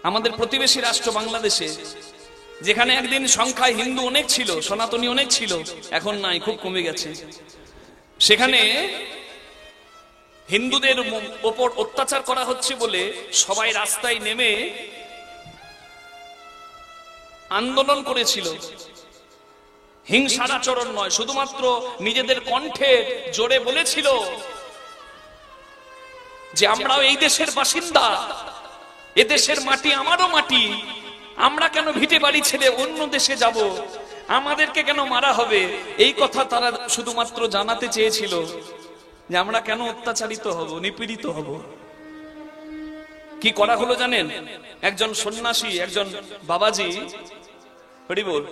আমাদের প্রতিবেশী রাষ্ট্র বাংলাদেশে, যেখানে একদিন সংখ্যায় হিন্দু অনেক ছিল, সনাতনী অনেক ছিল, এখন নাই, খুব কমে গেছে। সেখানে হিন্দুদের ওপর অত্যাচার করা হচ্ছে বলে সবাই রাস্তায় নেমে আন্দোলন করেছিল। হিংসার আচরণ নয়, শুধুমাত্র নিজেদের কণ্ঠে জোরে বলেছিল যে আমরাও এই দেশের বাসিন্দা, এদেশের মাটি আমারও মাটি, আমরা কেন ভিটে বাড়ি ছেড়ে অন্য দেশে যাব, আমাদেরকে কেন মারা হবে। এই কথা তারা শুধুমাত্র জানাতে চেয়েছিল যে আমরা কেন অত্যাচারিত হব, নিপীড়িত হব। কি করা হলো জানেন? একজন সন্ন্যাসী, একজন বাবাজি, হরি বল,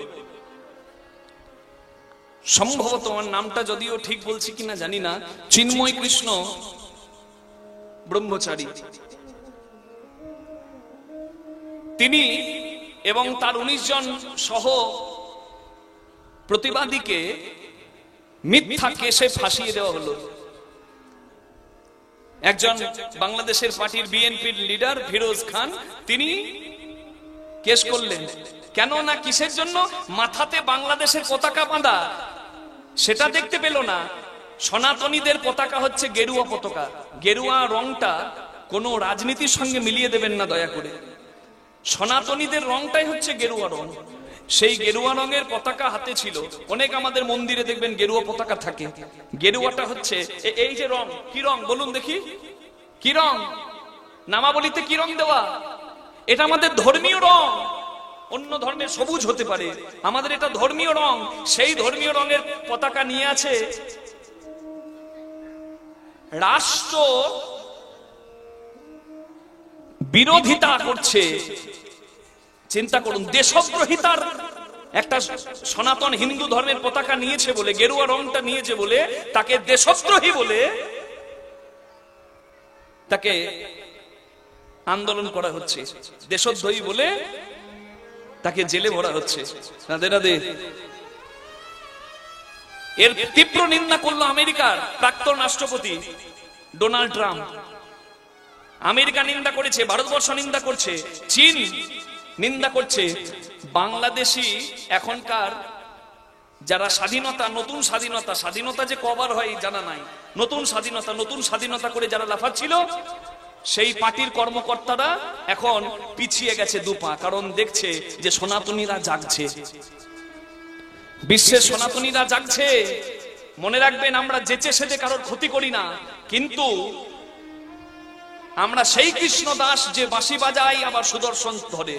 সম্ভবত আমার নামটা যদিও ঠিক বলছি কিনা জানি না, চিন্ময় কৃষ্ণ ব্রহ্মচারী, তিনি এবং তার 19 জন সহ প্রতিবাদীকে মিথ্যা কেসে ফাঁসিয়ে দেওয়া হলো। একজন বাংলাদেশের পার্টির বিএনপির লিডার ফিরোজ খান, তিনি কেস করলেন। কেন না কিসের জন্য? মাথাতে বাংলাদেশের পতাকা বাঁধা, সেটা দেখতে পেল না। সনাতনীদের পতাকা হচ্ছে গেরুয়া পতাকা। গেরুয়া রংটা কোনো রাজনীতির সঙ্গে মিলিয়ে দেবেন না দয়া করে। সনাতনীদের রংটাই হচ্ছে গেরুয়া রং। সেই গেরুয়া রঙের পতাকা হাতে ছিল। অনেক আমাদের মন্দিরে দেখবেন গেরুয়া পতাকা থাকে। গেরুয়াটা হচ্ছে এই যে রং, কি রং বলুন দেখি, কি রং? নামাবলিতে কি রং দেওয়া? এটা আমাদের ধর্মীয় রং। অন্য ধর্মের সবুজ হতে পারে, আমাদের এটা ধর্মীয় রং। সেই ধর্মীয় রঙের পতাকা নিয়ে আছে রাষ্ট্র বিরোধিতা করছে। চিন্তা করুন, দেশদ্রোহিতার একটা সনাতন হিন্দু ধর্মের পতাকা নিয়েছে বলে, গেরুয়া রংটা নিয়েছে বলে তাকে দেশদ্রোহী বলে তাকে আন্দোলন করা হচ্ছে। দেশদ্রোহী বলে তাকে জেলে ভরা হচ্ছে। রাধে রাধে। এর তীব্র নিন্দা করলো আমেরিকার প্রাক্তন রাষ্ট্রপতি ডোনাল্ড ট্রাম্প। আমেরিকা নিন্দা করেছে, ভারতবর্ষ নিন্দা করছে, চীন নিন্দা করছে। বাংলাদেশি এখনকার যারা স্বাধীনতা, নতুন স্বাধীনতা, স্বাধীনতা যে কবার হয় জানা নাই, নতুন স্বাধীনতা, নতুন স্বাধীনতা করে যারা লাফাচ্ছিল, সেই পার্টির কর্মকর্তারা এখন পিছিয়ে গেছে দুপা। কারণ দেখছে যে সনাতনীরা জাগছে, বিশ্বের সনাতনীরা জাগছে। মনে রাখবেন, আমরা যেচে সেচে কারোর ক্ষতি করি না, কিন্তু আমরা সেই কৃষ্ণ দাস যে বাঁশি বাজায় আবার সুদর্শন ধরে।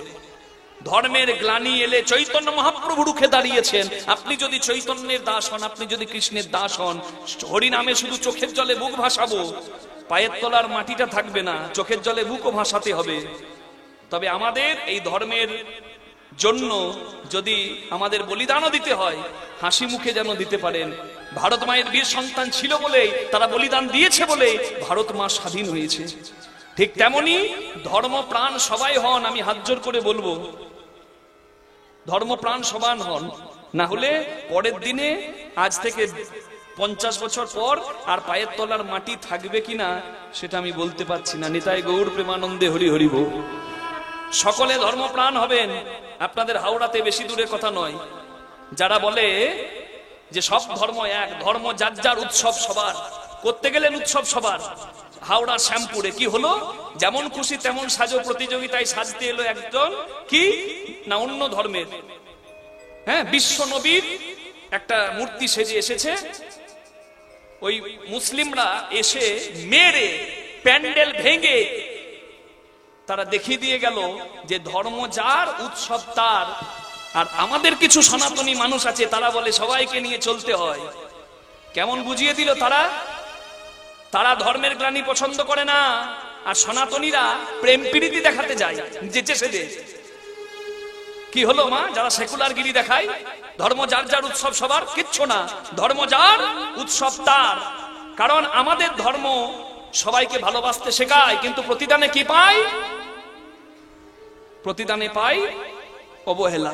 ধর্মের গ্লানি এলে চৈতন্য মহাপ্রভু রুখে দাঁড়িয়েছেন। আপনি যদি চৈতন্যের দাস হন, আপনি যদি কৃষ্ণের দাস হন, হরিনামে শুধু চোখের জলে বুক ভাসাবো, পায়ের তলার মাটিটা থাকবে না, চোখের জলে বুকও ভাসাতে হবে। তবে আমাদের এই ধর্মের জন্য যদি আমাদের বলিদানও দিতে হয়, হাসি মুখে যেন দিতে পারেন। ভারত মায়ের বীর সন্তান ছিল বলেই, তারা বলিদান দিয়েছে বলেই ভারত মা স্বাধীন হয়েছে। ঠিক তেমনি ধর্মপ্রাণ সবাই হন। আমি হাত জোর করে বলবো, ধর্মপ্রাণ সবান হন, না হলে পরের দিনে, আজ থেকে 50 বছর পর আর পায়ের তলার মাটি থাকবে কিনা সেটা আমি বলতে পারছি না। নিতাই গৌর প্রেমানন্দে হরি হরি বল। সকলে ধর্মপ্রাণ হবেন। আপনাদের হাওড়াতে বেশি দূরের কথা নয়, যারা বলে যে সব ধর্ম এক, ধর্ম যার যার, উৎসব সবার, করতে গেলেন উৎসব সবার। হাওড়া শ্যামপুরে কি হলো? যেমন খুশি তেমন সাজো প্রতিযোগিতায় সাজতে এলো একজন, কি না অন্য ধর্মের, হ্যাঁ, বিশ্ব নবীর একটা মূর্তি সেজে এসেছে। ওই মুসলিমরা এসে মেরে প্যান্ডেল ভেঙে তারা দেখিয়ে দিয়ে গেল যে ধর্ম যার, উৎসব তার। আর আমাদের কিছু সনাতনী মানুষ আছে, তারা বলে সবাইকে নিয়ে চলতে হয়। কেমন বুঝিয়ে দিল তারা? তারা ধর্মের গ্লানি পছন্দ করে না, আর সনাতনীরা প্রেম প্রীতি দেখাতে যায় যেচে সেজে। কি হলো মা? যারা সেকুলার গিরি দেখায়, ধর্ম যার যার, উৎসব সবার, কিচ্ছু না, ধর্ম যার, উৎসব তার। কারণ আমাদের ধর্ম সবাইকে ভালোবাসতে শেখায়, কিন্তু প্রতিদানে কি পাই? প্রতিদানে পাই অবহেলা।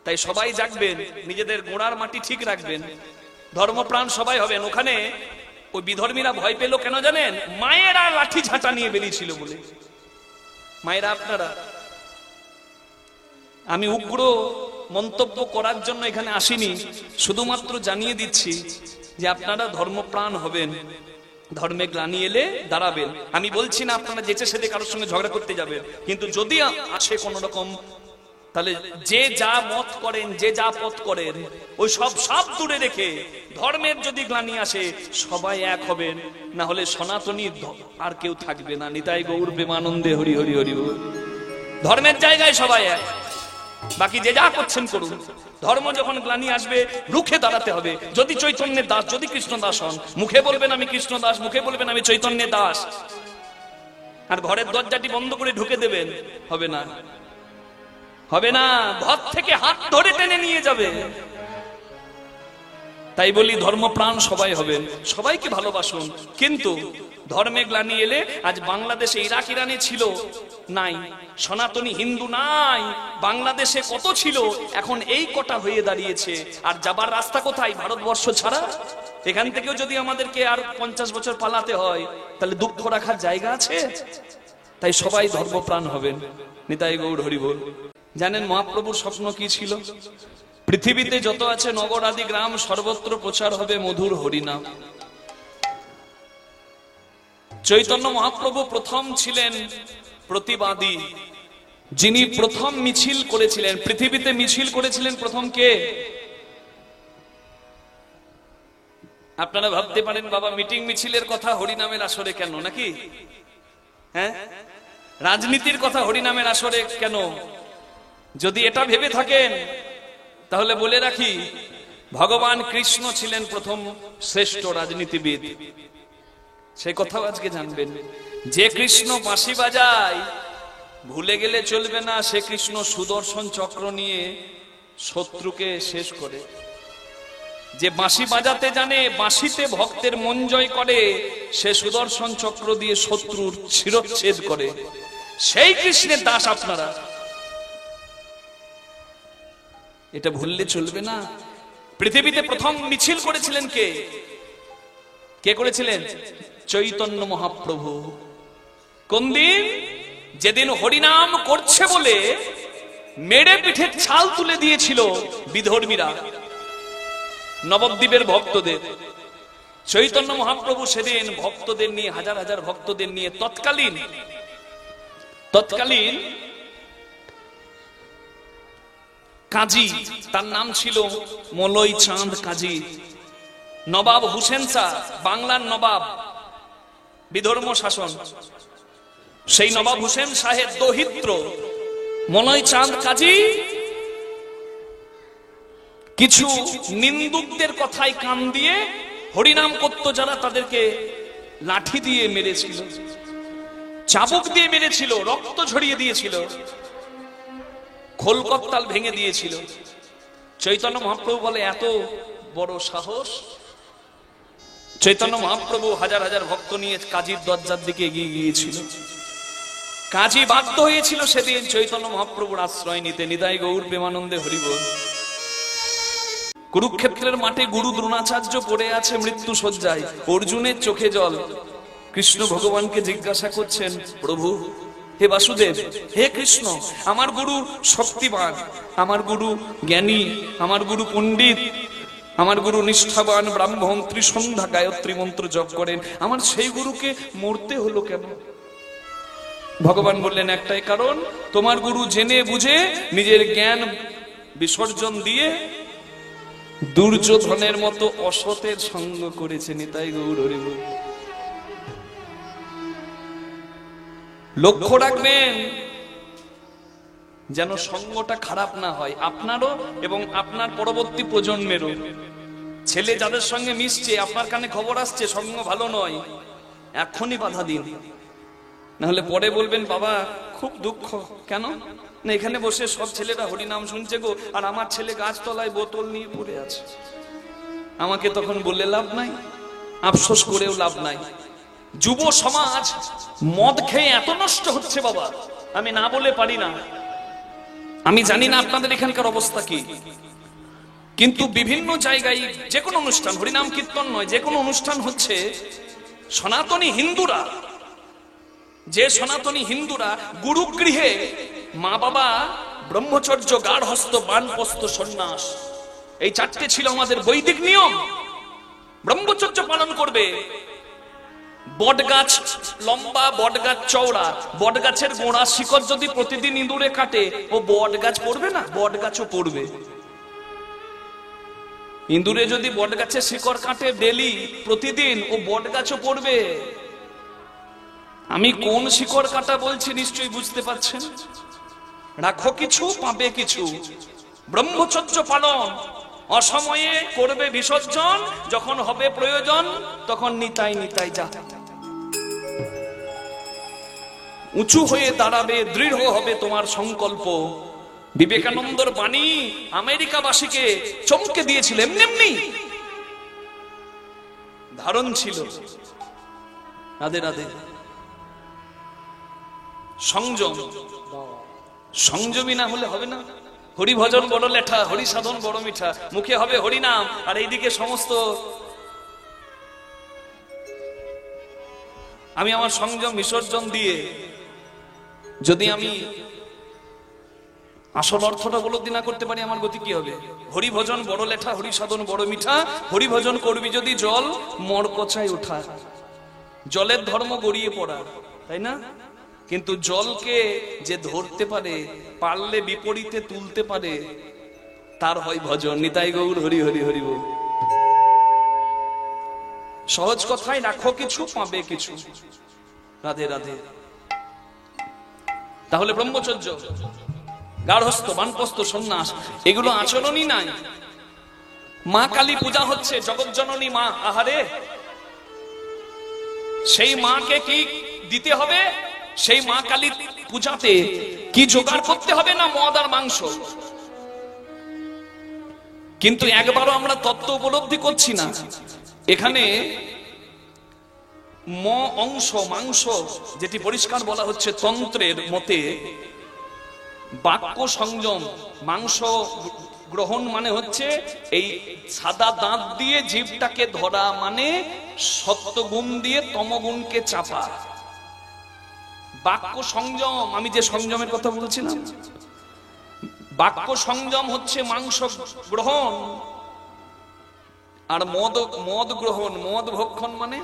তাই সবাই জাগবেন, নিজেদের গোড়ার মাটি ঠিক রাখবেন, ধর্মপ্রাণ সবাই হবেন। ওখানে ওই বিধর্মীরা ভয় পেল কেন জানেন? মায়েরা লাঠি ঝাঁটা নিয়ে বেরিয়েছিল বলে। মায়েরা আপনারা, আমি উগ্র মন্তব্য করার জন্য এখানে আসিনি, শুধুমাত্র জানিয়ে দিচ্ছি যে আপনারা ধর্মপ্রাণ হবেন, ধর্মে গ্লানি এলে দাঁড়াবেন। আমি বলছি না আপনারা যেচে সেদে কারোর সঙ্গে ঝগড়া করতে যাবেন, কিন্তু যদি আসে কোন রকম, তাহলে যে যা মত করেন, যে যা পথ করেন, ওই সব দূরে রেখে ধর্মের যদি গ্লানি আসে সবাই এক হবেন, না হলে সনাতনী আর কেউ থাকবে না। নিতাই গৌর প্রেমানন্দে হরি হরি হরি বল। ধর্মের জায়গায় সবাই এক, বাকি যে যা করছেন করুন। ধর্ম যখন গ্লানি আসবে রুখে দাঁড়াতে হবে। যদি চৈতন্যের দাস, যদি কৃষ্ণ দাস হন, মুখে বলবেন আমি কৃষ্ণ দাস, মুখে বলবেন আমি চৈতন্যের দাস, আর ঘরের দরজাটি বন্ধ করে ঢুকে দেবেন, হবে না, হবে না, ঘর থেকে হাত ধরে টেনে নিয়ে যাবে। তাই বলি ধর্মপ্রাণ সবাই হবেন, সবাইকে ভালোবাসুন। কিন্তু ধর্মে গ্লানি এলে, আজ বাংলাদেশে ইরাক ইরানে ছিল, নাই, সনাতনী হিন্দু নাই, বাংলাদেশে কত ছিল, এখন এই কটা হয়ে দাঁড়িয়েছে। আর যাবার রাস্তা কোথায়? ভারতবর্ষ ছাড়া। এখান থেকেও যদি আমাদেরকে আর 50 বছর পালাতে হয়, তাহলে দুঃখ রাখার জায়গা আছে? তাই সবাই ধর্মপ্রাণ হবেন। নিতাই গৌর হরি বল। জানেন মহাপ্রভুর স্বপ্ন কি ছিল? পৃথিবীতে যত আছে নগর আদি গ্রাম, সর্বত্র প্রচার হবে মধুর হরিনাম। চৈতন্য মহাপ্রভু প্রথম ছিলেন প্রতিবাদী, যিনি প্রথম মিছিল করেছিলেন পৃথিবীতে। মিছিল করেছিলেন প্রথম কে? আপনারা ভাবতে পারেন বাবা মিটিং মিছিলের কথা হরিনামের আসরে কেন, নাকি? হ্যাঁ, রাজনীতির কথা হরিনামের আসরে কেন? যদি এটা ভেবে থাকেন তাহলে বলে রাখি, ভগবান কৃষ্ণ ছিলেন প্রথম শ্রেষ্ঠ রাজনীতিবিদ, সেই কথাও আজকে জানবেন। যে কৃষ্ণ বাঁশি বাজায়, ভুলে গেলে চলবে না, সে কৃষ্ণ সুদর্শন চক্র নিয়ে শত্রুকে শেষ করে। যে বাঁশি বাজাতে জানে, বাঁশিতে ভক্তের মন জয় করে, সে সুদর্শন চক্র দিয়ে শত্রুর শিরচ্ছেদ করে। সেই কৃষ্ণের দাস আপনারা, এটা ভুললে চলবে না। পৃথিবীতে প্রথম মিছিল করেছিলেন কে? কে করেছিলেন? চৈতন্য মহাপ্রভু। কোন দিন? যেদিন হরিনাম করছে বলে মেরে পিঠে ছাল তুলে দিয়েছিল বিধর্মীরা, নবদ্বীপের ভক্তদের। চৈতন্য মহাপ্রভু সেদিন ভক্তদের নিয়ে, হাজার হাজার ভক্তদের নিয়ে, তৎকালীন কাজী, তার নাম ছিল মলয় চাঁদ কাজী, নবাব হুসেন শাহ, বাংলার নবাব, বিধর্ম শাসন, সেই নবাব হুসেন শাহের দৌহিত্র মলয় চাঁদ কাজী কিছু নিন্দুকদের কথায় কান দিয়ে হরিনাম করত যারা, তাদেরকে লাঠি দিয়ে মেরেছিল, চাবুক দিয়ে মেরেছিল, রক্ত ঝরিয়ে দিয়েছিল, খোলকত্তাল ভেঙে দিয়েছিল। চৈতন্য মহাপ্রভু বলে, এত বড় সাহস! চৈতন্য মহাপ্রভু হাজার হাজার ভক্ত নিয়ে কাজীর দরজার দিকে এগিয়ে গিয়েছিল। কাজী বাধ্য হয়েছিল সেদিন চৈতন্য মহাপ্রভুর আশ্রয় নিতে। নিতাই গৌর প্রেমানন্দে হরি বল। কুরুক্ষেত্রের মাঠে গুরু দ্রোণাচার্য পড়ে আছে মৃত্যু শয্যায়, অর্জুনের চোখে জল। কৃষ্ণ ভগবানকে জিজ্ঞাসা করছেন, প্রভু, হে বাসুদেব, হে কৃষ্ণ, আমার গুরু শক্তিবান, আমার গুরু জ্ঞানী, আমার গুরু পণ্ডিত, আমার গুরু নিষ্ঠাবান ব্রাহ্মণ, ত্রিসন্ধ্যা গায়ত্রী মন্ত্র জপ করেন, আমার সেই গুরুকে মরতে হলো কেন? ভগবান বললেন, একটাই কারণ, তোমার গুরু জেনে বুঝে নিজের জ্ঞান বিসর্জন দিয়ে দুর্যোধনের মতো অসতের সঙ্গ করেছে। নিতাই গৌর হরি বল। লক্ষ্য রাখবেন যেন সঙ্গটা খারাপ না হয়, আপনারও এবং আপনার পরবর্তী প্রজন্মেরও। ছেলে যাদের সঙ্গে মিশছে, আপনার কানে খবর আসছে সঙ্গ ভালো নয়, এখনই বাধা দিন, না হলে পরে বলবেন, বাবা খুব দুঃখ। কেন না, এখানে বসে সব ছেলেরা হরিনাম শুনছে গো, আর আমার ছেলে গাছতলায় বোতল নিয়ে পড়ে আছে। আমাকে তখন বললে লাভ নাই, আফসোস করেও লাভ নাই। যুব সমাজ মদ খেয়ে এত নষ্ট হচ্ছে বাবা, আমি না বলে পারি না। আমি জানি না আপনাদের এখানকার অবস্থা কি, কিন্তু বিভিন্ন জায়গায় যে কোনো অনুষ্ঠান, হরিনাম কীর্তন নয়, যে কোনো অনুষ্ঠান হচ্ছে, সনাতনী হিন্দুরা যে সনাতনী হিন্দুরা গুরুগৃহে মা বাবা ব্রহ্মচর্য, গার্হস্থ, বানপ্রস্থ, সন্ন্যাস, এই চারটে ছিল আমাদের বৈদিক নিয়ম। ব্রহ্মচর্য পালন করবে। বট গাছ লম্বা, বট গাছ চওড়া, বট গাছের গোড়া শিকড় যদি প্রতিদিন ইঁদুরে কাটে, ও বট গাছ পড়বে না? বট গাছও পড়বে। ইঁদুরে যদি বট গাছের শিকড় কাটে ডেলি, প্রতিদিন, ও বট গাছও পড়বে। আমি কোন শিকড় কাটা বলছি নিশ্চয়ই বুঝতে পারছেন। রাখো কিছু, পাবে কিছু। ব্রহ্মচর্য পালন, অসময়ে করবে বিসর্জন, যখন হবে প্রয়োজন তখন নিতাই নিতাই যা। উঁচু হয়ে দাঁড়াবে, দৃঢ় হবে তোমার সংকল্প। বিবেকানন্দর বাণী আমেরিকাবাসীকে চমকে দিয়েছিল, এমনি এমনি ধারণ ছিল। রাধে রাধে। সংযম, সংযমী না হলে হবে না। হরি ভজন বড় লেঠা, হরি সাধন বড় মিঠা। মুখে হবে হরি নাম, আর এইদিকে সমস্ত। আমি আমার সংযম বিসর্জন দিয়ে যদি আমি আসল অর্থটা উপলব্ধি না করতে পারি, আমার গতি কি হবে? হরি ভজন বড় লেঠা, হরি সাধন বড় মিঠা। হরি ভজন করবি যদি জল মরকচায় ওঠা, জলের ধর্ম গড়িয়ে পড়া, তাই না? কিন্তু জলকে যে ধরতে পারে, পারলে বিপরীতে তুলতে পারে, তার হয় ভজন। নিতাই গৌর হরি হরি হরি বল। সহজ কথায় রাখো কিছু, পাবে কিছু। রাধে রাধে। তাহলে ব্রহ্মচর্য, গার্হস্থ, বানপ্রস্থ, সন্ন্যাস, এগুলো আচরণই নাই। মা কালী পূজা হচ্ছে, জগৎজননী মা। আহারে, সেই মাকে কি দিতে হবে? সেই মা কালী পূজাতে কি জোগাড় করতে হবে? না মদ আর মাংস। কিন্তু একবারও আমরা তত্ত্ব উপলব্ধি করছি না। এখানে অংশ, মাংস, যেটি পরিষ্কার বলা হচ্ছে তন্ত্রের মতে, বাক্য সংযম। মাংস গ্রহণ মানে হচ্ছে এই সাদা দাঁত দিয়ে জীবটাকে ধরা, মানে সত্যগুণ দিয়ে তমগুণকে চাপা। বাক্য সংযম, আমি যে সংযমের কথা বলছিলাম, বাক্য সংযম হচ্ছে মাংস গ্রহণ। আর মদ গ্রহণ, মদ ভক্ষণ মানে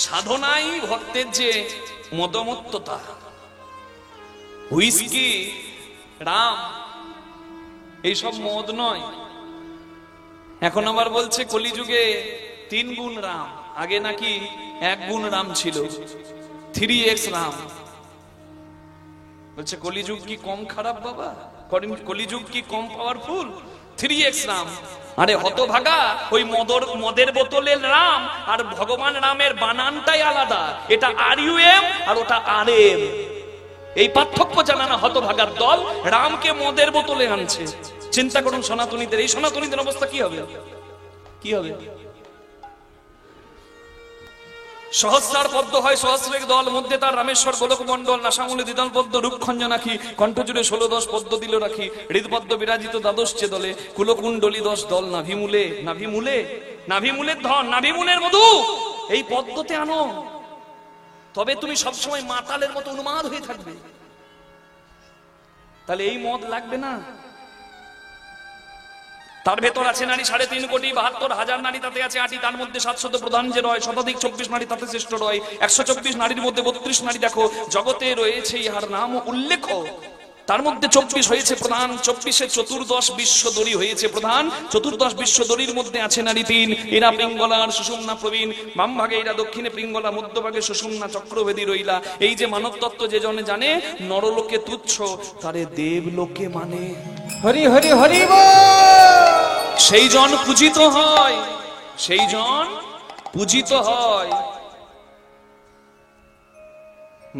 সাধনাই ভক্তের যে মদমত্ততা। হুইস্কি, রাম, এইসব মদ নয়। এখন আবার বলছে কলিযুগে 3 গুণ রাম। আগে নাকি 1 গুণ রাম ছিল, 3x রাম। বলছে কলিযুগ কি কম খারাপ বাবা? কলিযুগ কি কম পাওয়ারফুল? 3x রাম। আরে হতভাগা, ওই মদের বোতলের রাম আর ভগবান রামের বানানটাই আলাদা। এটা RUM আর ওটা RM। এই পার্থক্য জানা না হতভাগার দল। রামকে মদের বোতলে আনছে। চিন্তা করুন সনাতনীদের, এই সনাতনীদের অবস্থা কি হবে? কি হবে? সহস্রার পদ্ম হয় সহস্রের দল, মধ্যে তার রামেশ্বর গোলক মন্ডল। নাসামূলে দ্বিদল পদ্ম রূপখঞ্জনাখি, কণ্ঠজুড়ে 16-10 পদ্ম দিল রাখি। হৃদপদ্ম বিরাজিত দ্বাদশ চে দলে, কুলকুণ্ডলী 10 দল নাভিমূলে। নাভিমূলে, নাভিমূলের ধন, নাভিমূলের মধু এই পদ্মতে আনো, তবে তুমি সবসময় মাতালের মতো উন্মাদ হয়ে থাকবে। তাহলে এই মদ লাগবে না। তার ভেতর আছে নারী 3.572,000 নারী, তাতে আছে 8টি, তার মধ্যে 700 প্রধান যে রয়, শতাধিক 24 নারী তাতে শ্রেষ্ঠ রয়। 124 নারীর মধ্যে 32 নারী দেখো, জগতে রয়েছে ইহার নাম উল্লেখ। তার মধ্যে 24 হয়েছে প্রধান, 24-এ 14 বিশ্বদরী হয়েছে প্রধান। 14 বিশ্বদরীর মধ্যে আছে নারী 3। এরা পিঙ্গলার সুষুম্না প্রবীণ, বাম ভাগে এরা, দক্ষিণে পিঙ্গলা, মধ্যভাগে সুষুম্না চক্রভেদী রইলা। এই যে মানব তত্ত্ব যে জনে জানে, নরলোকে তুচ্ছ, তারে দেবলোকে মানে। হরি হরি হরি বল। সেই জন পূজিত হয়, সেই জন পূজিত হয়।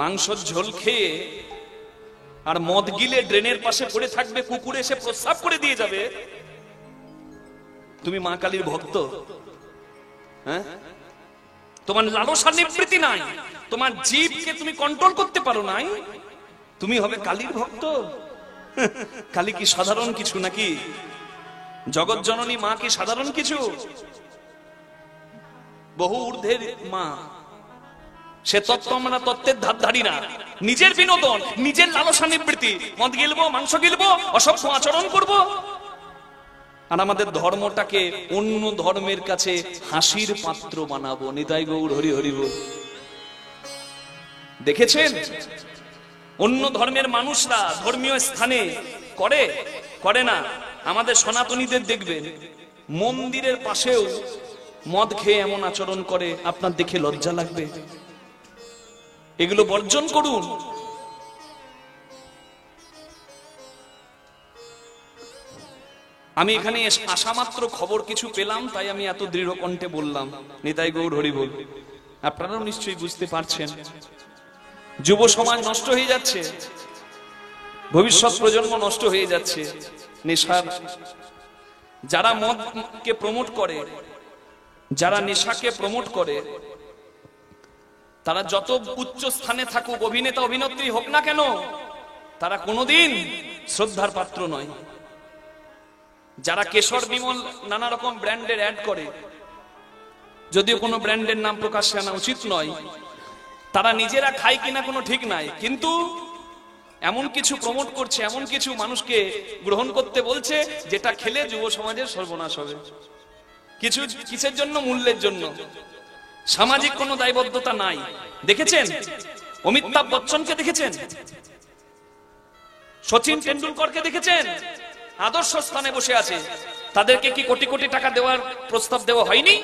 মাংসর ঝোল খেয়ে আর মদ গিলে ড্রেনের পাশে পড়ে থাকবে, কুকুরে এসে প্রস্রাব করে দিয়ে যাবে, তুমি মা কালীর ভক্ত? হ্যাঁ, তোমার লালসা নিবৃত্তি নাই, তোমার জীবকে তুমি কন্ট্রোল করতে পারো নাই, তুমি হবে কালীর ভক্ত? কালী কি সাধারণ কিছু নাকি? জগৎ জননী মা কি সাধারণ কিছু? বহু ঊর্ধ্বের মা। সে তত্ত্ব আমরা তত্ত্বের ধার ধারি না। নিজের বিনোদন, নিজের লালসা নিবৃত্তি, মদ গিলবো, মাংস গিলবো, অসভ্য আচরণ করব, আর আমাদের ধর্মটাকে অন্য ধর্মের কাছে হাসির পাত্র বানাবো। নিতাই গৌর হরি হরি বল। দেখেছেন অন্য ধর্মের মানুষরা ধর্মীয় স্থানে করে না। আমাদের সনাতনীদের দেখবেন মন্দিরের পাশেও মদ খেয়ে এমন আচরণ করে, আপনার দেখে লজ্জা লাগবে। এগুলো বর্জন করুন। আমি এখানে আসা মাত্র খবর কিছু পেলাম, তাই আমি এত দৃঢ় কণ্ঠে বললাম। নিতাই গৌর হরি বল। আপনারাও নিশ্চয়ই বুঝতে পারছেন যুব সমাজ নষ্ট হয়ে যাচ্ছে, ভবিষ্যৎ প্রজন্ম নষ্ট হয়ে যাচ্ছে নেশার। যারা মদকে প্রমোট করে, যারা নেশাকে প্রমোট করে, তারা যত উচ্চ স্থানে থাকুক, অভিনেতা অভিনেত্রী হোক না কেন, তারা কোনোদিন শ্রদ্ধার পাত্র নয়। যারা কেশর বিমল নানা রকম ব্র্যান্ডের অ্যাড করে, যদিও কোনো ব্র্যান্ডের নাম প্রকাশ্যে আনা উচিত নয়, তারা নিজেরা খায় কিনা কোনো ঠিক নাই, কিন্তু এমন কিছু প্রমোট করছে, এমন কিছু মানুষকে গ্রহণ করতে বলছে যেটা খেলে যুব সমাজের সর্বনাশ হবে। কিছু কিসের জন্য? মূল্যের জন্য। সামাজিক কোনো দায়বদ্ধতা নাই। দেখেছেন অমিতাভ বচ্চনকে, দেখেছেন সচিন টেন্ডুলকরকে, দেখেছেন আদর্শ স্থানে বসে আছে। তাদেরকে কি কোটি কোটি টাকা দেওয়ার প্রস্তাব দেওয়া হয়নি?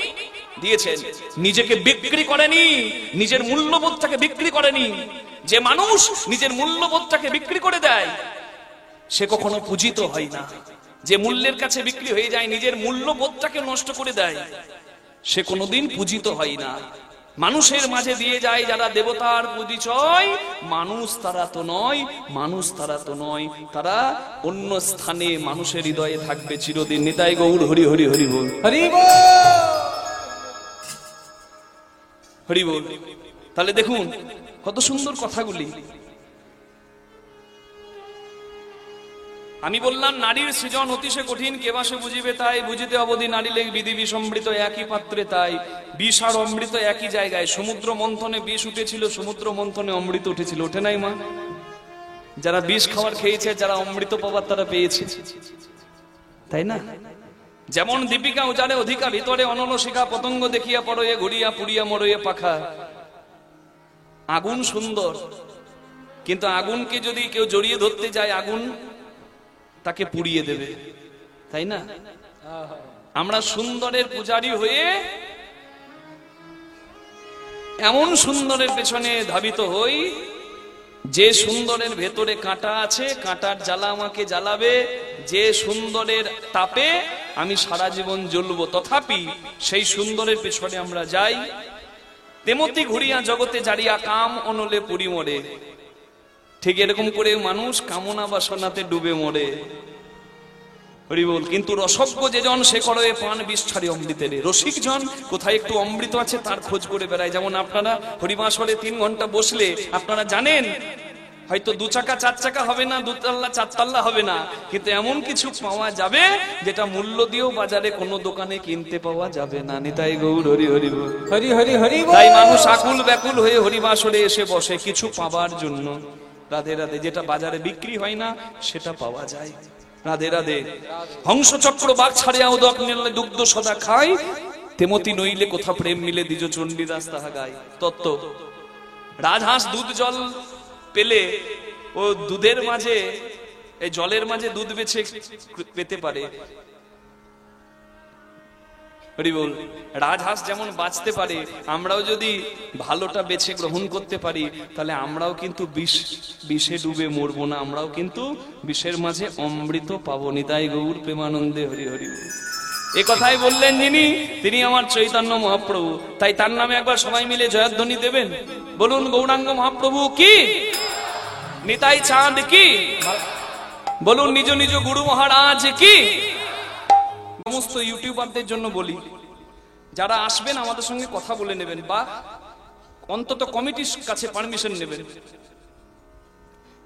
দিয়েছেন। নিজেকে বিক্রি করেনি, নিজের মূল্যবোধটাকে বিক্রি করেনি। যে মানুষ নিজের মূল্যবোধটাকে বিক্রি করে দেয় সে কখনো পূজিত হয় না। যে মূল্যের কাছে বিক্রি হয়ে যায়, নিজের মূল্যবোধটাকে নষ্ট করে দেয়, সে কোনোদিন পূজিত হয় না। মানুষের মাঝে দিয়ে যায় যারা দেবতার পরিচয়, মানুষ তারা তো নয়, মানুষ তারা তো নয়, তারা অন্য স্থানে মানুষের হৃদয়ে থাকবে চিরদিন। নিতাই গৌর হরি হরি হরি বল। হরি বল, হরি বল। তাহলে দেখুন কত সুন্দর কথাগুলি। আমি বললাম নারীর সৃজন অতিশে কঠিন, কেবাসে বুঝিবে তাই, বুঝিতে অবধি নারী লেগ বিধি বিষমৃত একই পাত্রে তাই, বিষ আর অমৃত একই জায়গায়। সমুদ্র মন্থনে বিষ উঠেছিল, সমুদ্র মন্থনে অমৃত উঠেছিল। ওঠে নাই মা? যারা বিষ খাওয়ার খেয়েছে, যারা অমৃত পাবার তারা পেয়েছে, তাই না? যেমন দীপিকা উজাড়ে অধিকা ভিতরে, অনল শিখা পতঙ্গ দেখিয়া পড়ে, ঘুরিয়া পুড়িয়া মরয়ে পাখা। আগুন সুন্দর, কিন্তু আগুনকে যদি কেউ জড়িয়ে ধরতে যায়, আগুন তাকে পুড়িয়ে দেবে, তাই না? আমরা সুন্দরের পূজারী হয়ে এমন সুন্দরের পেছনে ধাবিত হই যে সুন্দরের ভেতরে কাঁটা আছে, কাঁটার জ্বালা আমাকে জ্বালাবে, যে সুন্দরের তাপে আমি সারা জীবন জ্বলবো। তথাপি সেই সুন্দরের পেছনে আমরা যাই। তেমতি ঘুরিয়া জগতে জারিয়া কাম অনলে পুরি মরে। ঠিক এরকম করে মানুষ কামনা বাসনাতে ডুবে মরে। হরি বল। কিন্তু রসজ্ঞ যেজন সে করে পান বিষ ছাড়ি অমৃতের। রসিক জন কোথায় একটু অমৃত আছে তার খোঁজ করে বেড়ায়। যেমন আপনারা হরিবাসরে 3 ঘন্টা বসলে আপনারা জানেন হয়তো 2 চাকা 4 চাকা হবে না, 2 তল্লা 4 তল্লা হবে না, কিন্তু এমন কিছু পাওয়া যাবে যেটা মূল্য দিয়েও বাজারে কোনো দোকানে কিনতে পাওয়া যাবে না। নিতাই গৌর হরি হরি বল। হরি হরি হরি বল। তাই মানুষ আকুল ব্যাকুল হয়ে হরিবাসরে এসে বসে কিছু পাবার জন্য। রাধে রাধে। যেটা বাজারে বিক্রি হয় না সেটা পাওয়া যায়। রাধে রাধে। হংস চক্র বাঘ ছাড়িয়া উদক নিলে দুগ্ধ সদা খায়, তেমতি নইলে কোথা প্রেম মিলে দ্বিজ চণ্ডীদাস তাহা গায়। তত্ত্ব। রাজহাঁস দুধ জল পেলে ও দুধের মাঝে, এই জলের মাঝে দুধ বেছে পেতে পারে। হরি বল। রাজহাঁস যেমন বাঁচতে পারে, আমরাও যদি ভালোটা বেছে গ্রহণ করতে পারি তাহলে আমরাও কিন্তু বিষে ডুবে মরবো না, আমরাও কিন্তু বিষের মাঝে অমৃত পাবো। নিতাই গৌর প্রেমানন্দে হরি হরি। এ কথাই বললেন যিনি, তিনি আমার চৈতন্য মহাপ্রভু। তাই তার নামে একবার সবাই মিলে জয়ধ্বনি দেবেন। বলুন গৌরাঙ্গ মহাপ্রভু কি, নিতাই চাঁদ কি, বলুন নিজ নিজ গুরু মহারাজ কি। সমস্ত ইউটিউবারদের জন্য বলি, যারা আসবেন আমাদের সঙ্গে কথা বলে নেবেন, বা অন্তত কমিটির কাছে পারমিশন নেবেন,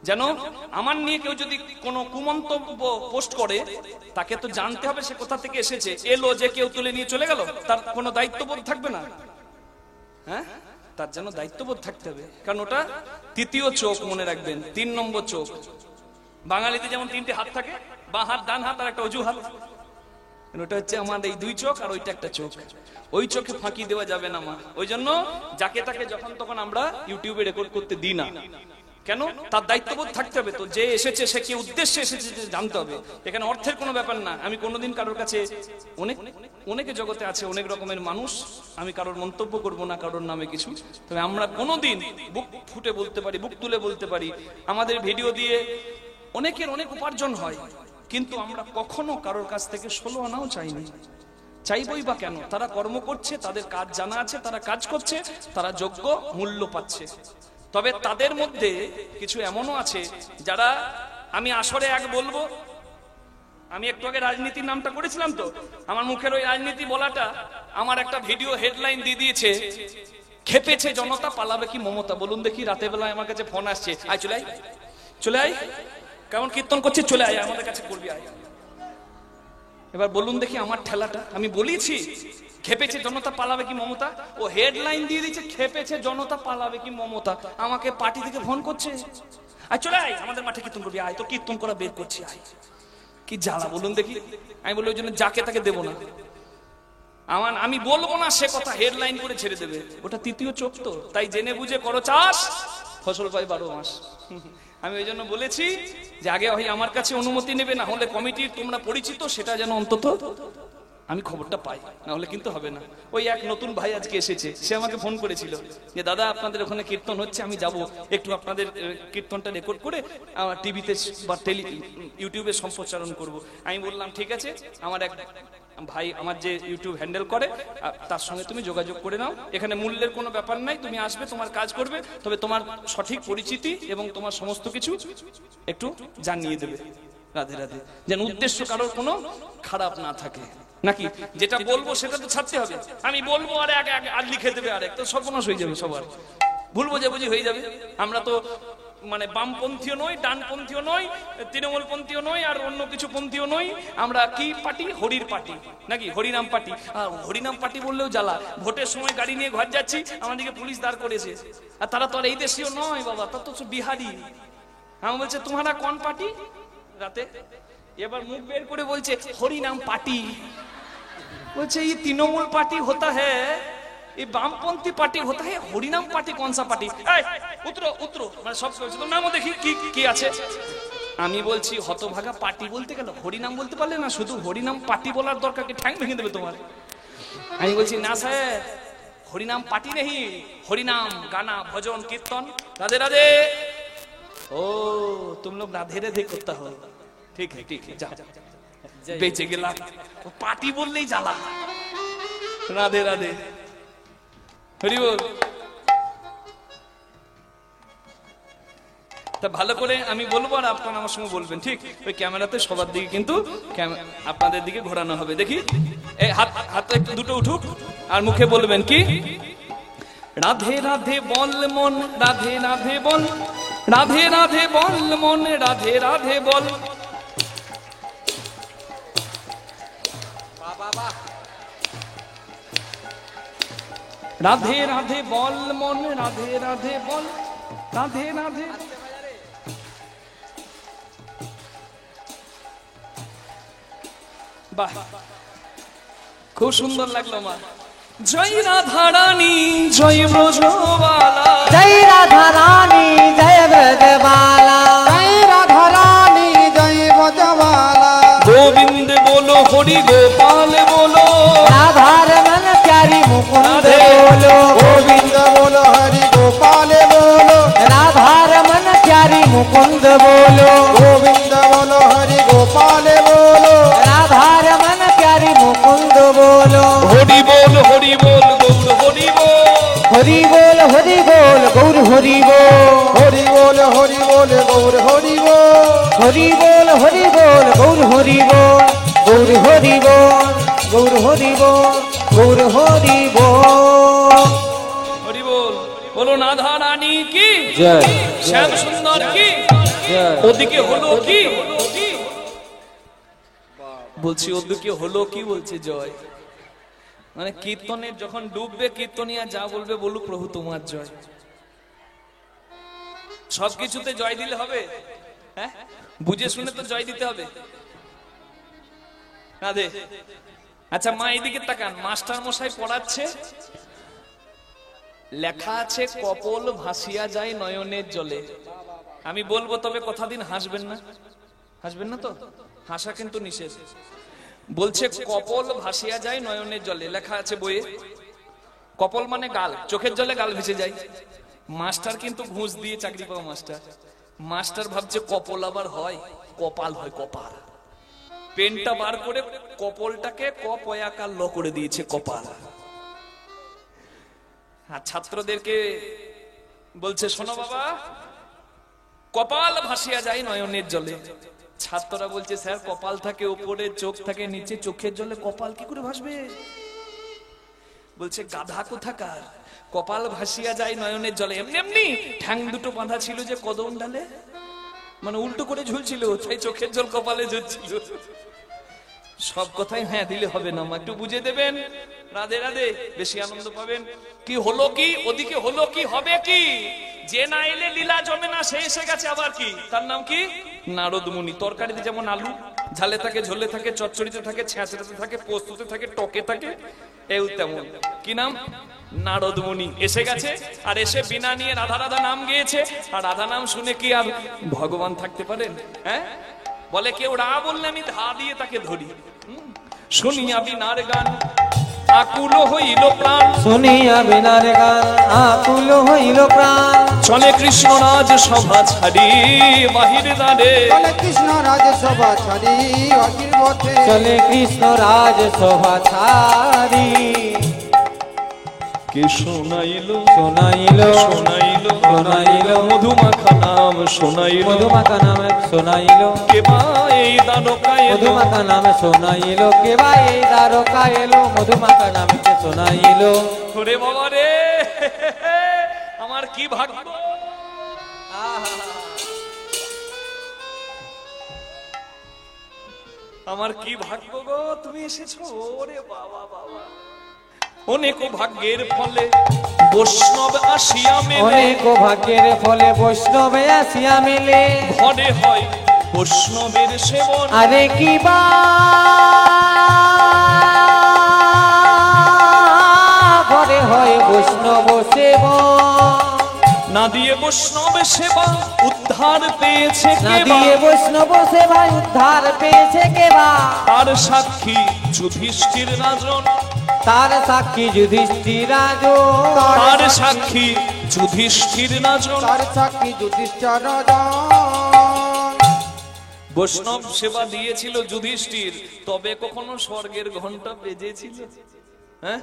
যেন আমার নিয়ে কেউ যদি কোনো কুমন্তব্য পোস্ট করে তাকে তো জানতে হবে সে কোথা থেকে এসেছে। এলো যে কেউ তুলে নিয়ে চলে গেল, তার কোনো দায়িত্ববোধ থাকবে না। হ্যাঁ, তার যেন দায়িত্ববোধ থাকতে হবে, কারণ ওটা তৃতীয় চোখ, মনে রাখবেন, 3 নম্বর চোখ। বাঙালিতে যেমন 3টে হাত থাকে, বাঁ হাত, ডান হাত আর একটা অজু হাত, ওটা হচ্ছে আমার এই 2 চোখ, আর ওইটা একটা চোখ। ওই চোখে ফাঁকি দেওয়া যাবে না মা। ওই জন্য যাকে তাকে যখন তখন আমরা ইউটিউবে রেকর্ড করতে দিই না। কেন? তার দায়িত্ববোধ থাকতে হবে। তো যে এসেছে সে কি উদ্দেশ্যে এসেছে জানতে হবে। এখানে অর্থের কোনো ব্যাপার না। আমি কোনোদিন কারোর কাছে, অনেকে জগতে আছে অনেক রকমের মানুষ, আমি কারোর মন্তব্য করব না কারোর নামে কিছু। তবে আমরা কোনোদিন বুক ফুটে বলতে পারি, বুক তুলে বলতে পারি, আমাদের ভিডিও দিয়ে অনেকের অনেক উপার্জন হয়, কিন্তু আমরা কখনো কারোর কাছ থেকে 16 আনাও চাইনি। চাইবই বা কেন? তারা কর্ম করছে, তাদের কাজ জানা আছে, তারা কাজ করছে, তারা যোগ্য মূল্য পাচ্ছে। তবে তাদের মধ্যে কিছু এমনও আছে যারা, আমি আসরে এক বলবো, আমি একটু আগে রাজনীতির নামটা করেছিলাম, তো আমার মুখের ওই রাজনীতি বলাটা আমার একটা ভিডিও হেডলাইন দিয়ে দিয়েছে, খেপেছে জনতা, পালাবে কি মমতা। বলুন দেখি, রাতে বেলায় আমার কাছে ফোন আসছে, আয় চলে আয়, চলে আয়, কেমন কীর্তন করছে, চলে আয় আমাদের কাছে করবি, আয়। এবার বলুন দেখি আমার ঠেলাটা, আমি বলেছি খেপেছে জনতা, পালাবে কি মমতা, ও হেডলাইন দিয়ে দিচ্ছে খেপেছে জনতা, পালাবে কি মমতা। আমাকে পার্টি থেকে ফোন করছে, আয় চলে আয় আমাদের মাঠে কীর্তন করবি, আয় তো কীর্তন করা বের করছি, আয়। কি জ্বালা বলুন দেখি। আমি বলি ওই জন্য যাকে তাকে দেবো না, আমি বলবো না সে কথা, হেডলাইন করে ছেড়ে দেবে। ওটা তৃতীয় চোখ, তো তাই জেনে বুঝে করো চাষ, ফসল পাই 12 মাস। আমি ওই জন্য বলেছি যে আগে ওই আমার কাছে অনুমতি নেবে, না হলে কমিটির তোমরা পরিচিত সেটা যেন অন্তত আমি খবরটা পাই, না হলে কিন্তু হবে না। ওই এক নতুন ভাই আজকে এসেছে, সে আমাকে ফোন করেছিল যে দাদা আপনাদের ওখানে কীর্তন হচ্ছে, আমি যাব, একটু আপনাদের কীর্তনটা রেকর্ড করে আমার টিভিতে বা ইউটিউবে সম্প্রচারণ করব। আমি বললাম ঠিক আছে, আমার এক ভাই আমার যে ইউটিউব হ্যান্ডেল করে তার সঙ্গে তুমি যোগাযোগ করে নাও, এখানে মূল্যের কোনো ব্যাপার নাই, তুমি আসবে, তোমার কাজ করবে, তবে তোমার সঠিক পরিচিতি এবং তোমার সমস্ত কিছু একটু জানিয়ে দেবে। রাধে রাধে। যেন উদ্দেশ্য কারোর কোনো খারাপ না থাকে, নাকি যেটা বলবো সেটা তো ছাড়তে হবে। আমি বলবো আর আর লিখে দেবে আরেক, তো সর্বনাশ হয়ে যাবে, সবার ভুল বোঝাবুঝি হয়ে যাবে। আমরা তো মানে বামপন্থীও নই, ডানপন্থীও নই, তৃণমূলপন্থীও নই, আর অন্য কিছু পন্থীও নই। আমরা কি পার্টি? হরির পার্টি, নাকি হরিনাম পার্টি। হরিনাম পার্টি বললেও জ্বালা। ভোটের সময় গাড়ি নিয়ে ঘর যাচ্ছি, আমাদেরকে পুলিশ দাঁড় করেছে, আর তারা তো আর এই দেশীয় নয় বাবা, তারা তো বিহারি। আমি বলছে তোমারা কোন পার্টি? রাতে এবার মুখ বের করে বলছে হরিনাম পার্টি। বলছে ये तृणमूल पार्टी होता है, ये वामपंथी पार्टी होता है, हरिनाम पार्टी कौन सा पार्टी? उतरो उतरो, মানে সব বলছে তো নামও দেখি কি কি আছে। আমি বলছি হতভাগা, পার্টি বলতে গেল হরিনাম বলতে পারলে না, শুধু হরিনাম পার্টি বলার দরকার কি? ঠ্যাং ভেঙে দেবে তোমার। আমি বলছি না স্যার, হরিনাম পার্টি নেই, হরিনাম गाना भजन कीर्तन। राधे राधे। ओ तुम लोग राधे राधे करता हो, ठीक है ठीक है, जा বেঁচে গেলাম। পার্টি বললেই জ্বালা। রাধে রাধে, হরি বল। তা ভালো করে আমি বলবো আর আপনারা আমার সঙ্গে বলবেন, ঠিক? ওই ক্যামেরাতে সবার দিকে কিন্তু আপনাদের দিকে ঘোরানো হবে। দেখি এই হাত একটু দুটো উঠুক, আর মুখে বলবেন কি? রাধে রাধে বল মন, রাধে রাধে বল, রাধে রাধে বল মন, রাধে রাধে বল। রাধে রাধে বল মন, রাধে রাধে বল, রাধে রাধে। বাহ, খুব সুন্দর লাগলো আমার। জয় রাধা রানী জয় ব্রজবালা, জয় রাধা রানী জয় ব্রজবালা, জয় রাধা রানী জয় ব্রজবালা। গোবিন্দ বলো হরি গোপাল বলো, রাধার মন প্যারি মুকুন্দ বলো, গোবিন্দ বলো হরি গোপাল বলো, রাধার মন প্যারি মুকুন্দ বলো, গোবিন্দ বলো হরি গোপাল বলো, রাধার মন প্যারি মুকুন্দ বলো। হরি বল হরি বল গৌর হরি বল, হরি বল হরি বল গৌর হরি বল, হরি বল হরি বল গৌর হরি বল, হরি বল হরি বল গৌর হরি বল, গৌর হরি বল, গৌর হরি বল, গৌর হরি বল। হরি বল। বলো রাধা রানী কি জয়, শ্যাম সুন্দর কি, জয়। ওদিকে হলো কি, বলছি ওদিকে হলো কি, বলছে জয়। মানে কীর্তনের যখন ডুববে কীর্তনিয়া যা বলবে বলুক প্রভু তোমার জয়। সবকিছুতে জয় দিলে হবে? হ্যাঁ, বুঝে শুনে তো জয় দিতে হবে। রাধে। আচ্ছা মা এদিকে তাকান, মাস্টার মশাই পড়াচ্ছে, লেখা আছে কপল ভাসিয়া যায় নয়নের জলে। আমি বলবো তবে কথা দিন, হাসবেন না? হাসবেন না তো? হাসা কিন্তু নিষেধ। বলছে কপল ভাসিয়া যায় নয়নের জলে, লেখা আছে বইয়ে। কপল মানে গাল, চোখের জলে গাল ভেসে যায়। মাস্টার কিন্তু ঘুষ দিয়ে চাকরি পাওয়া মাস্টার। মাস্টার ভাবছে কপল আবার হয়, কপাল হয়, কপাল। পেনটা বার করে কপলটাকে কপয়াকার ল করে দিয়েছে, কপাল। আর ছাত্রদেরকে বলছে শোনো বাবা, কপাল ভাসিয়া যায় নয়নের জলে। ছাত্ররা বলছে স্যার কপাল থাকে উপরে, চোখ থাকে নিচে, চোখের জলে কপাল কি করে ভাসবে? বলছে গাধা কোথাকার, কপাল ভাসিয়া যায় নয়নের জলে এমনি এমনি। ঠ্যাং দুটো বাঁধা ছিল যে কদম ডালে, মানে উল্টো করে ঝুলছিল, তাই চোখের জল কপালে ঝুলছিল। সব কথাই হ্যাঁ দিলে হবে না, একটু বুঝে দেবেন। রাধে রাধে, বেশি আনন্দ পাবেন। কি হলো কি ওদিকে, হলো কি হবে কি? যে না এলে লীলা জমে না, সে এসে গেছে। আবার কি, তার নাম কি? নারদ মুনি। তরকারিতে যেমন আলু ঝালে থাকে, ঝোলে থাকে, চচ্চড়িতে থাকে, ছেঁচড়াতে থাকে, পোস্ততে থাকে, টকে থাকে, এও তেমন। কি নাম? নারদ মুনি এসে গেছে। আর এসে বিনা নিয়ে রাধা রাধা নাম গেয়েছে। আর রাধা নাম শুনে কি আর ভগবান থাকতে পারেন? হ্যাঁ, বলে কেউ রা বললে আমি ধা দিয়ে তাকে ধরি। শুনিয়া বিনার গান আকুল হইল প্রাণ, শুনিয়া বিনার গান আকুল হইল প্রাণ। চলে কৃষ্ণ রাজ সভা ছাড়ি বাহির দ্বারে, চলে কৃষ্ণ রাজ সভা ছাড়ি বাহির পথে, চলে কৃষ্ণ রাজ সভা ছাড়ি। কে শোনাইল শোনাইল শোনাইল শোনাইল মধুমাখা নাম শোনাইল, মধুমাখা নাম শোনাইল। কে বা এই দ্বারকা এলো, মধুমাখা নাম শোনাইল। কে বা এই দ্বারকা এলো, মধুমাখা নাম শোনাইল। ওরে বাবা রে, আমার কি ভাগ্য। আমার কি ভাগ্য গো, তুমি এসেছো। ওরে বাবা বাবা, অনেক ভাগ্যের ফলে বৈষ্ণব আসিয়া মেলে, অনেক ভাগ্যের ফলে বৈষ্ণবে আসিয়া মেলে। ঘরে হয় বৈষ্ণবের সেবন, আরে কি বা ঘরে হয় বৈষ্ণব সেবন। না দিয়ে বৈষ্ণব সেবা উদ্ধার পেয়েছে না কে বা, দিয়ে বৈষ্ণব সেবায় উদ্ধার পেয়েছে কে বা। তার সাক্ষী যুধিষ্ঠির রাজন, তার সাক্ষী যুধিষ্ঠির রাজন, তার সাক্ষী যুধিষ্ঠির রাজন। তার সাক্ষী যুধিষ্ঠির রাজন। বৈষ্ণব সেবা দিয়েছিল যুধিষ্ঠির, তবে কখনো স্বর্গের ঘন্টা বেজেছিল? হ্যাঁ,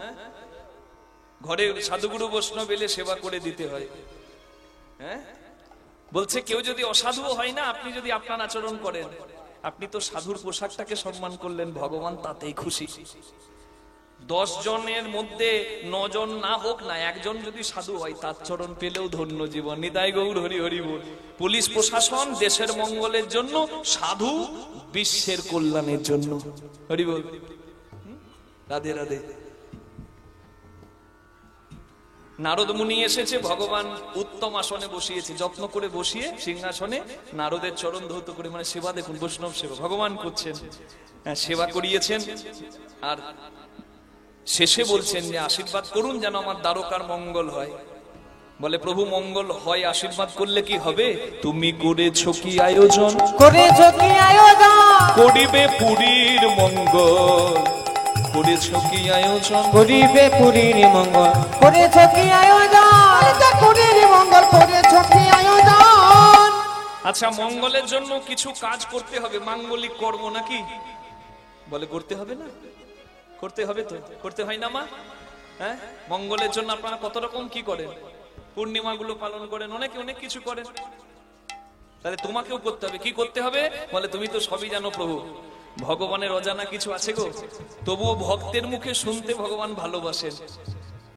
ঘরে সাধুগুরু বৈষ্ণব এলে সেবা করে দিতে হয়। হ্যাঁ, বলছে কেউ যদি অসাধুও হয় না, আপনি যদি আপনার আচরণ করেন, আপনি তো সাধুর পোশাকটাকে সম্মান করলেন, ভগবান তাতেই খুশি। 10 জনের মধ্যে 9 জন না হোক না, একজন যদি সাধু হয়, তার চরণ পেলেও ধন্য জীবন। নিতাই গৌর হরি হরি বল। পুলিশ প্রশাসন দেশের মঙ্গলের জন্য, সাধু বিশ্বের কল্যাণের জন্য। হরি বল। রাধে রাধে। নারদ মুনি এসেছে, ভগবান উত্তম আসনে বসিয়েছে, যত্ন করে বসিয়ে সিংহাসনে নারদের চরণ ধৌত করে, মানে সেবা দেখুন, বৈষ্ণব সেবা ভগবান করছেন, সেবা করিয়েছেন। আর শেষে বলছেন যে আশীর্বাদ করুন যেন আমার দ্বারকার মঙ্গল হয়। বলে প্রভু মঙ্গল হয়, আশীর্বাদ করলে কি হবে? তুমি করেছো কি আয়োজন, করেছো কি আয়োজন, করিবে পুরীর মঙ্গল, করেছো কি আয়োজন, করিবে পুরীর মঙ্গল, করেছো কি আয়োজন, পুরীর মঙ্গল করেছো কি আয়োজন। আচ্ছা মঙ্গলের জন্য কিছু কাজ করতে হবে, মাঙ্গলিক কর্ম নাকি? বলে করতে হবে না, করতে হবে তো, করতে হয় না মা? হ্যাঁ, মঙ্গলের জন্য আপনারা কত রকম কি করেন, পূর্ণিমা গুলো পালন করেন, অনেকে অনেক কিছু করেন। তাহলে তোমাকেও করতে হবে। কি করতে হবে? বলে তুমি তো সবই জানো প্রভু, ভগবানের অজানা কিছু আছে গো, তবুও ভক্তের মুখে শুনতে ভগবান ভালোবাসেন।